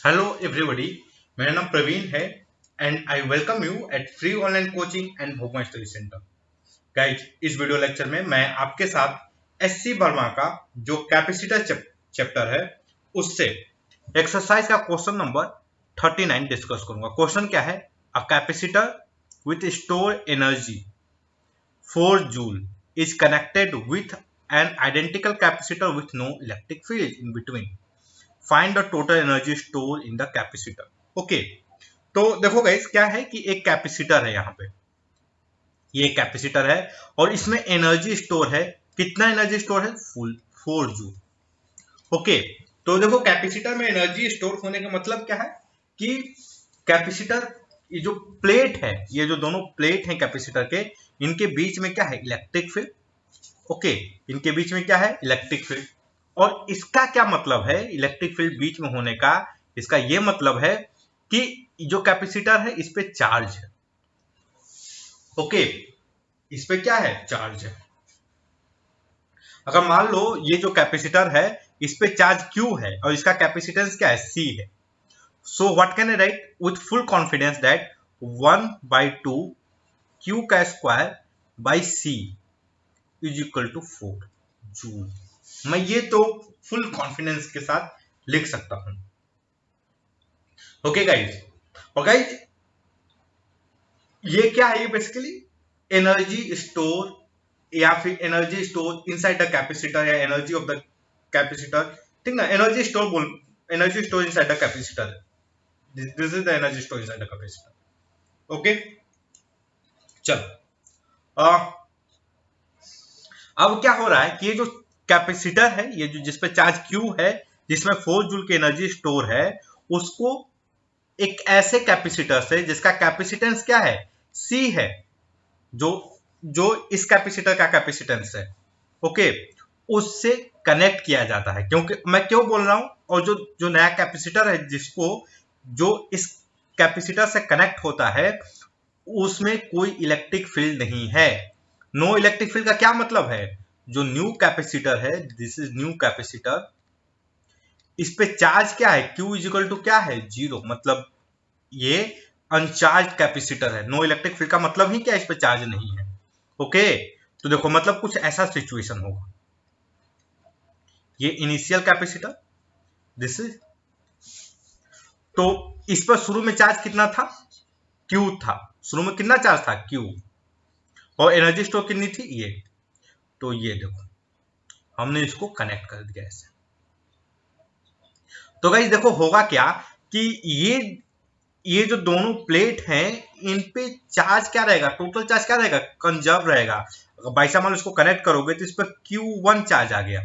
Hello everybody, मेरा नाम प्रवीण है and I welcome you at free online coaching and भोगमा स्टडी सेंटर। गाइज, इस वीडियो लेक्चर में मैं आपके साथ एससी वर्मा का जो कैपेसिटर चैप्टर है उससे एक्सरसाइज का क्वेश्चन नंबर 39 डिस्कस करूंगा। क्वेश्चन क्या है? A capacitor with store energy 4 joule is connected with an identical capacitor with no electric field in between. Find the total energy stored in the capacitor. Okay, तो देखो guys, क्या है कि एक capacitor है। यहाँ पे ये कैपेसिटर है और इसमें एनर्जी स्टोर है। कितना एनर्जी स्टोर है? Full 4 joule. ओके, तो देखो कैपेसिटर में एनर्जी स्टोर होने का मतलब क्या है कि कैपेसिटर, ये जो प्लेट है, ये जो दोनों प्लेट हैं कैपेसिटर के, इनके बीच में क्या है? Electric field. ओके, इनके बीच में क्या है? Electric field. और इसका क्या मतलब है इलेक्ट्रिक फील्ड बीच में होने का? इसका ये मतलब है कि जो कैपेसिटर है इस पे चार्ज है। ओके, इस पे क्या है? चार्ज है। अगर मान लो ये जो कैपेसिटर है इस पे चार्ज Q है और इसका कैपेसिटेंस क्या है? C है। So what can I write with full confidence that 1/2 Q का square by C is equal to 4 joule. मैं ये तो फुल कॉन्फिडेंस के साथ लिख सकता हूं। ओके गाइज, और गाइज ये क्या है? ये बेसिकली एनर्जी स्टोर या फिर energy store inside the capacitor या एनर्जी ऑफ द कैपेसिटर। ठीक ना? एनर्जी स्टोर बोल, energy store inside the capacitor. This is the energy store inside the capacitor. Okay, चलो अब क्या हो रहा है कि ये जो कैपेसिटर है, ये जो जिसपे चार्ज Q है, जिसमें 4 जूल की एनर्जी स्टोर है, उसको एक ऐसे कैपेसिटर से जिसका कैपेसिटेंस क्या है? C है, जो जो इस कैपेसिटर का कैपेसिटेंस है। ओके, उससे कनेक्ट किया जाता है। क्योंकि मैं क्यों बोल रहा हूं, और जो जो नया कैपेसिटर है जिसको जो इस कैपेसिटर से कनेक्ट होता है उसमें कोई इलेक्ट्रिक फील्ड नहीं है। नो इलेक्ट्रिक फील्ड का क्या मतलब है? जो न्यू कैपेसिटर है, दिस इज न्यू कैपेसिटर, इस पे चार्ज क्या है? Q इज इक्वल टू क्या है? 0। मतलब ये अनचार्ज कैपेसिटर है। नो इलेक्ट्रिक फील्ड का मतलब ही क्या? इस पे चार्ज नहीं है। ओके, तो देखो मतलब कुछ ऐसा सिचुएशन होगा। ये इनिशियल कैपेसिटर, दिस इज, तो इस पर शुरू में चार्ज कितना था? Q था। शुरू में कितना चार्ज था? Q। और एनर्जी स्टोर कितनी थी? ये। तो ये देखो, हमने इसको कनेक्ट कर दिया ऐसे। तो गाइस देखो होगा क्या कि ये जो दोनों प्लेट हैं इन पे चार्ज क्या रहेगा? टोटल चार्ज क्या रहेगा? कंजर्व रहेगा। अगर बाई मान इसको कनेक्ट करोगे तो इस पर Q1 चार्ज आ गया,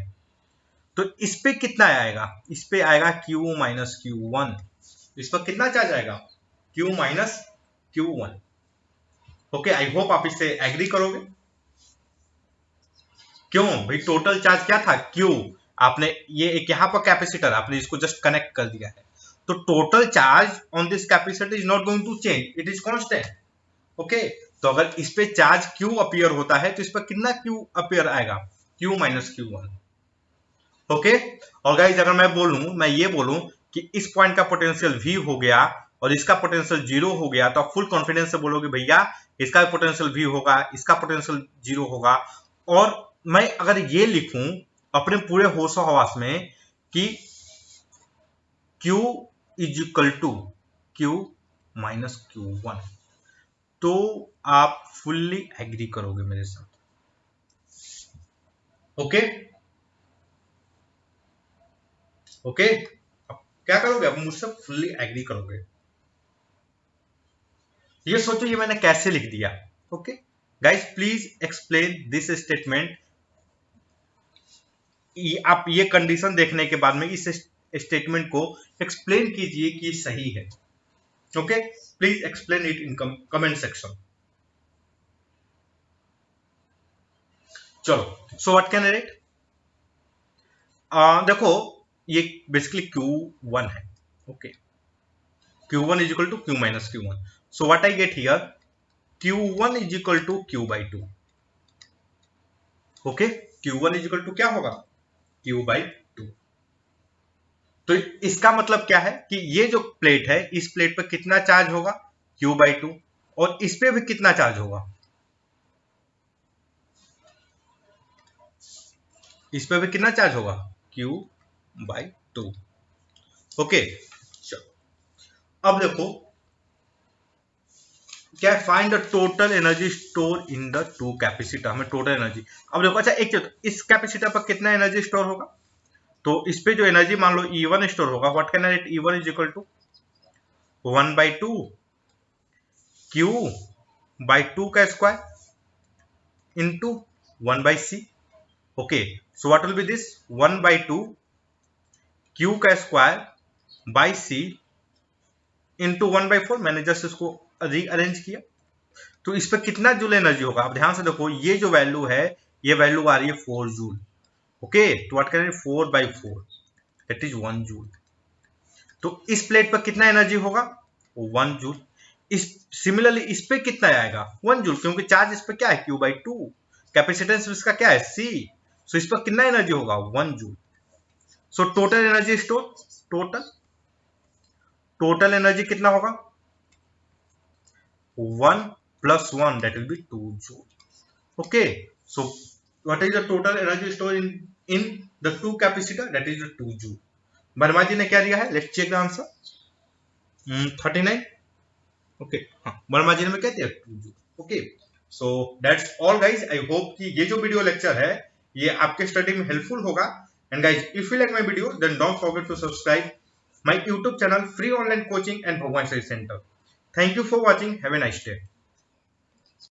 तो इस पे कितना आएगा? इस पे आएगा Q माइनस Q1। इस पर कितना चार्ज आएगा? Q minus Q1। Okay, I hope आप इससे एग्री करोगे। क्यों भाई? टोटल चार्ज क्या था? Q। आपने ये एक यहां पर कैपेसिटर, आपने इसको जस्ट कनेक्ट कर दिया है, तो total charge on this capacitor is not going to change, it is constant. Okay, तो अगर इस पे चार्ज Q अपीयर होता है तो इस पर कितना Q अपीयर आएगा? Q minus Q1। ओके, और गाइज अगर मैं ये बोलूं कि इस पॉइंट का पोटेंशियल V हो गया और इसका पोटेंशियल 0 हो गया, तो आप फुल कॉन्फिडेंस से बोलोगे भैया इसका पोटेंशियल V होगा, इसका पोटेंशियल 0 होगा। और मैं अगर ये लिखूं अपने पूरे होशो हवास में कि Q is equal to Q minus Q1, तो आप फुल्ली एग्री करोगे मेरे साथ। ओके, ओके, अब क्या करोगे? अब मुझसे फुल्ली एग्री करोगे। ये सोचो ये मैंने कैसे लिख दिया। Okay guys, please explain this statement. आप ये कंडीशन देखने के बाद में इस स्टेटमेंट को एक्सप्लेन कीजिए कि सही है। Okay, please explain it in comment section. चलो, so what can I write? देखो ये बेसिकली Q1 है। Okay, Q1 is equal to Q minus Q1. So what I get here, Q1 is equal to Q by 2. Okay, Q1 is equal to क्या होगा? Q by 2. तो इसका मतलब क्या है कि ये जो प्लेट है, इस प्लेट पर कितना चार्ज होगा, Q/2, और इस पे भी कितना चार्ज होगा, इस पे भी कितना चार्ज होगा, Q/2। ओके, अब देखो क्या है, find the total energy store in the two capacitor. हमें टोटल एनर्जी, अब देखो अच्छा एक चीज, इस कैपेसिटर पर कितना एनर्जी स्टोर होगा, तो इस पे जो एनर्जी मान लो E1 स्टोर होगा, what can I write, E1 is equal to 1/2 Q/2 का square into 1/C। Okay, so what will be this, 1/2 Q का स्क्वायर बाई C इंटू 1/4। मैंने जस्ट इसको रीअरेंज किया, तो इस पर कितना जूल एनर्जी होगा। अब ध्यान से देखो, ये जो वैल्यू है, ये वैल्यू आ रही है 4 जूल। ओके, तो व्हाट करें, 4/4 दैट इज 1 जूल। तो इस प्लेट पर कितना एनर्जी होगा, 1 जूल। इस सिमिलरली इस पे कितना आएगा, 1 जूल, क्योंकि चार्ज इस पे क्या है, Q/2, कैपेसिटेंस इसका क्या है, C। सो इस पर कितना एनर्जी होगा, 1 joule. So total energy store, total energy कितना होगा, 1 + 1 that will be 2 joule. Okay, so what is the total energy stored in the two capacitor, that is the 2 joule. Verma ji ने क्या दिया है, let's check the answer, 39। Okay, हाँ, वर्मा जी ने क्या दिया, 2 joule. Okay, so that's all guys. I hope कि ये जो वीडियो लेक्चर है ये आपके स्टडी में हेल्पफुल होगा। And guys, if you like my video then don't forget to subscribe my YouTube channel free online coaching and Bhagwan study centre. Thank you for watching, have a nice day.